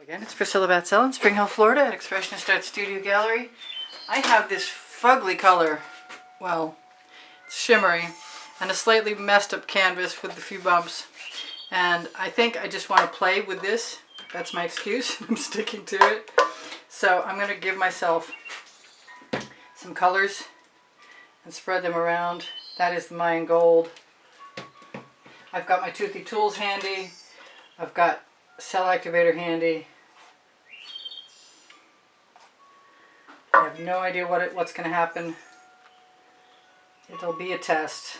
Again, it's Priscilla Batzell in Spring Hill, Florida at Expressionist Art Studio Gallery. I have this fugly color, well, it's shimmery, and a slightly messed up canvas with a few bumps. And I think I just want to play with this. That's my excuse. I'm sticking to it. So I'm going to give myself some colors and spread them around. That is the Mayan gold. I've got my Toothy Tools handy. I've got cell activator handy. I have no idea what's going to happen. It'll be a test.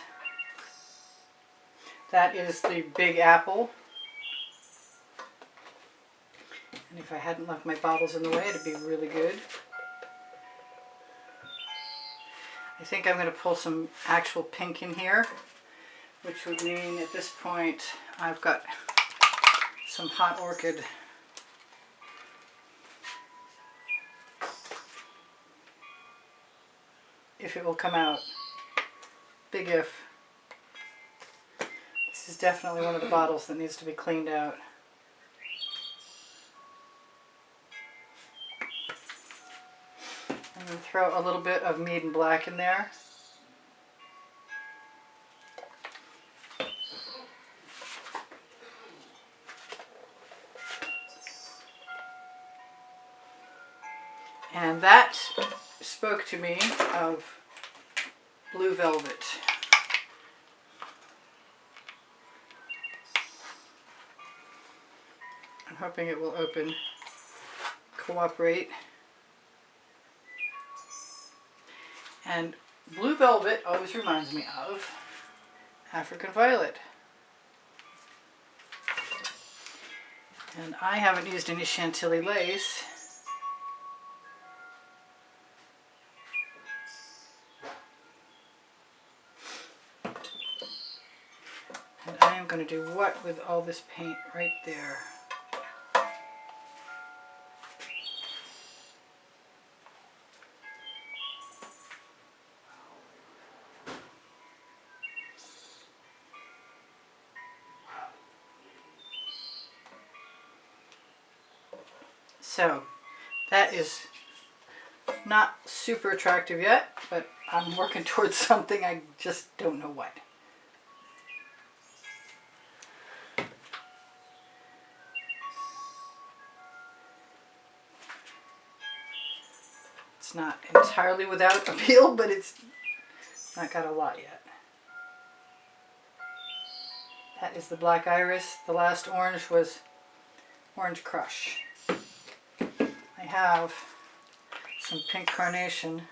That is the Big Apple. And if I hadn't left my bottles in the way, it'd be really good. I think I'm going to pull some actual pink in here, which would mean at this point I've got some hot orchid. If it will come out. Big if. This is definitely one of the bottles that needs to be cleaned out. I'm going to throw a little bit of mead and black in there. And that spoke to me of blue velvet. I'm hoping it will open, cooperate. And blue velvet always reminds me of African violet. And I haven't used any Chantilly lace. And I am going to do what with all this paint right there? So that is not super attractive yet, but I'm working towards something. I just don't know what. It's not entirely without appeal, but it's not got a lot yet. That is the Black Iris. The last orange was Orange Crush. I have some pink Carnation.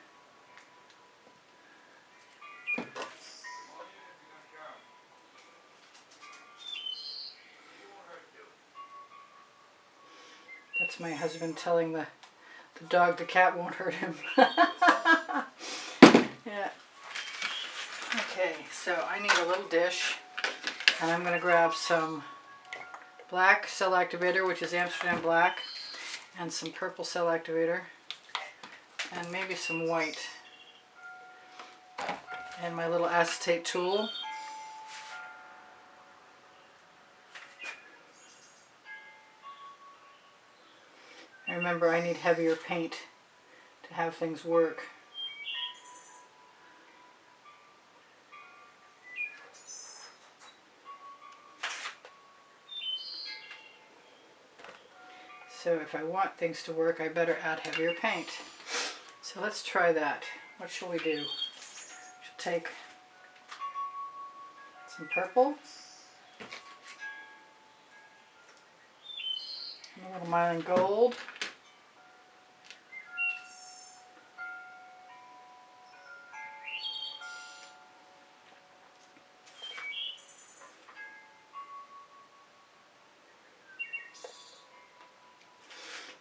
That's my husband telling the dog the cat won't hurt him. Yeah. Okay, so I need a little dish, and I'm going to grab some black cell activator, which is Amsterdam black, and some purple cell activator, and maybe some white, and my little acetate tool. And remember, I need heavier paint to have things work. So if I want things to work, I better add heavier paint. So let's try that. What shall we do? Should take some purple and a little Mayan gold.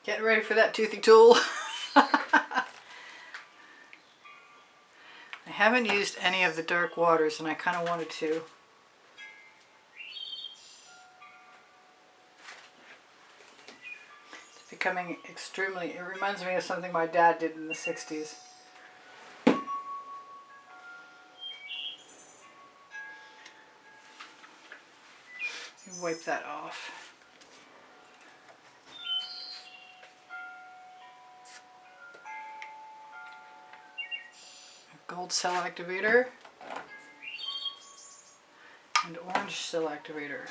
Getting ready for that toothy tool. I haven't used any of the dark waters, and I kind of wanted to. It's becoming extremely, it reminds me of something my dad did in the 60s. Wipe that off. gold cell activator and orange cell activator.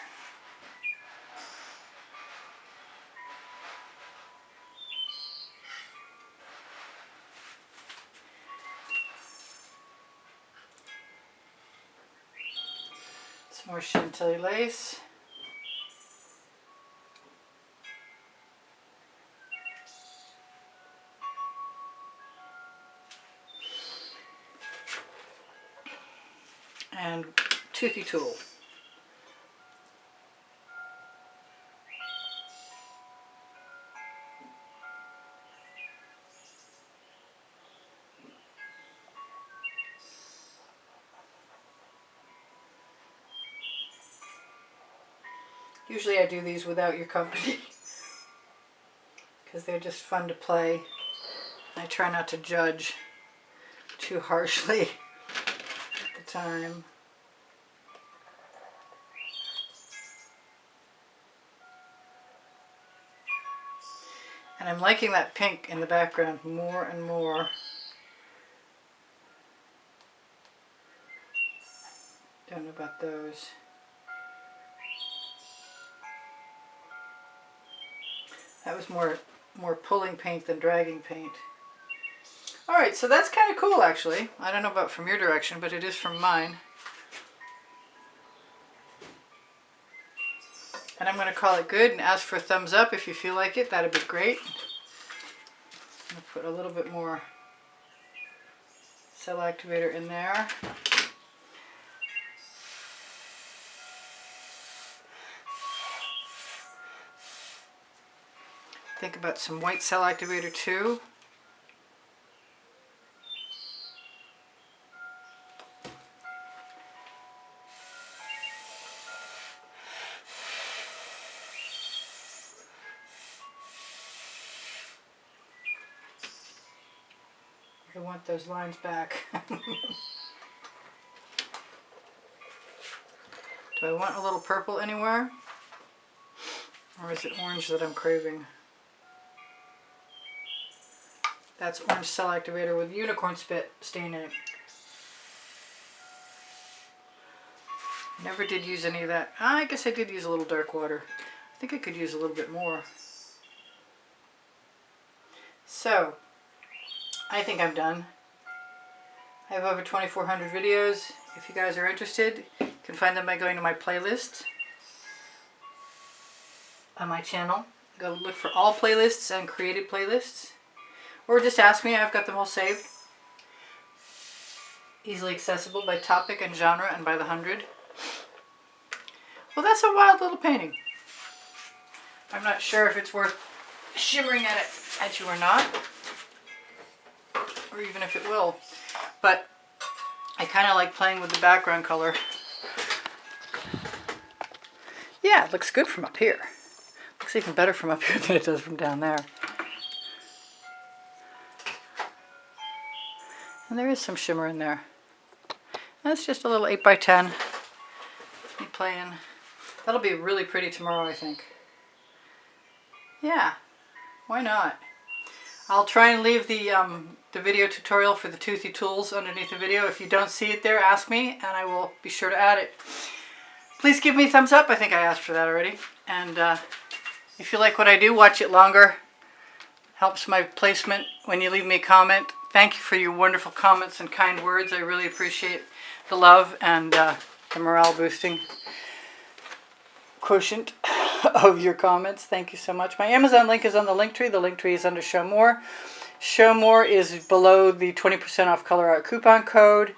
Some more Chantilly lace. And Toothy Tool. Usually I do these without your company because they're just fun to play. I try not to judge too harshly at the time. And I'm liking that pink in the background more and more. Don't know about those. That was more pulling paint than dragging paint. Alright, so that's kind of cool actually. I don't know about from your direction, but it is from mine. And I'm going to call it good and ask for a thumbs up if you feel like it. That'd be great. I'm going to put a little bit more cell activator in there. Think about some white cell activator too. I want those lines back. Do I want a little purple anywhere? Or is it orange that I'm craving? That's orange cell activator with unicorn spit stain in it. Never did use any of that. I guess I did use a little dark water. I think I could use a little bit more. So, I think I'm done. I have over 2,400 videos. If you guys are interested, you can find them by going to my playlist on my channel. Go look for all playlists and created playlists. Or just ask me, I've got them all saved. Easily accessible by topic and genre and by the 100. Well, that's a wild little painting. I'm not sure if it's worth shimmering at you or not. Or even if it will. But I kind of like playing with the background color. Yeah, it looks good from up here. Looks even better from up here than it does from down there. And there is some shimmer in there. That's just a little 8x10. Me playing. That'll be really pretty tomorrow, I think. Yeah, why not? I'll try and leave the video tutorial for the Toothy Tools underneath the video. If you don't see it there, ask me, and I will be sure to add it. Please give me a thumbs up. I think I asked for that already. And if you like what I do, watch it longer. Helps my placement when you leave me a comment. Thank you for your wonderful comments and kind words. I really appreciate the love and the morale boosting quotient of your comments. Thank you so much. My Amazon link is on the link tree. The link tree is under Show More. Show More is below the 20% off Colour Arte coupon code.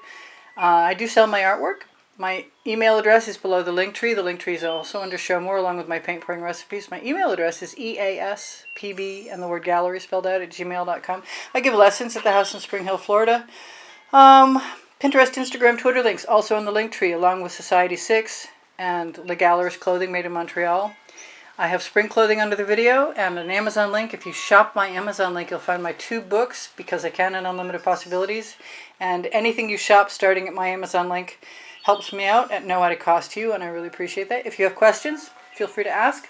I do sell my artwork. My email address is below the link tree. The link tree is also under Show More along with my paint pouring recipes. My email address is easpb and the word gallery spelled out at gmail.com. I give lessons at the house in Spring Hill, Florida. Pinterest, Instagram, Twitter links also in the link tree along with Society 6 and Le Gallerist clothing made in Montreal. I have spring clothing under the video and an Amazon link. If you shop my Amazon link, you'll find my 2 books, Because I Can and Unlimited Possibilities. And anything you shop starting at my Amazon link helps me out at no added cost to you, and I really appreciate that. If you have questions, feel free to ask.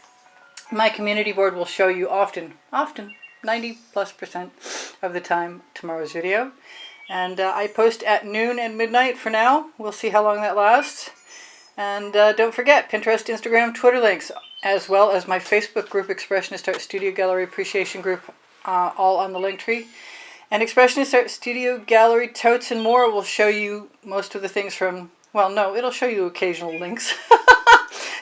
My community board will show you often, 90+% of the time, tomorrow's video. And I post at noon and midnight for now. We'll see how long that lasts. And don't forget, Pinterest, Instagram, Twitter links, as well as my Facebook group, Expressionist Art Studio Gallery Appreciation Group, all on the link tree. And Expressionist Art Studio Gallery Totes and More will show you most of the things from, well, no, it'll show you occasional links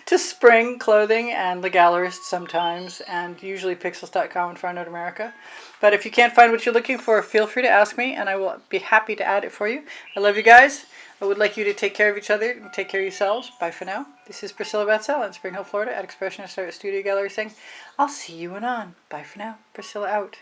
to spring clothing and the gallerist sometimes, and usually pixels.com in Far North America. But if you can't find what you're looking for, feel free to ask me, and I will be happy to add it for you. I love you guys. I would like you to take care of each other and take care of yourselves. Bye for now. This is Priscilla Batzell in Spring Hill, Florida at Expressionist Art Studio Gallery saying, I'll see you anon. Bye for now. Priscilla out.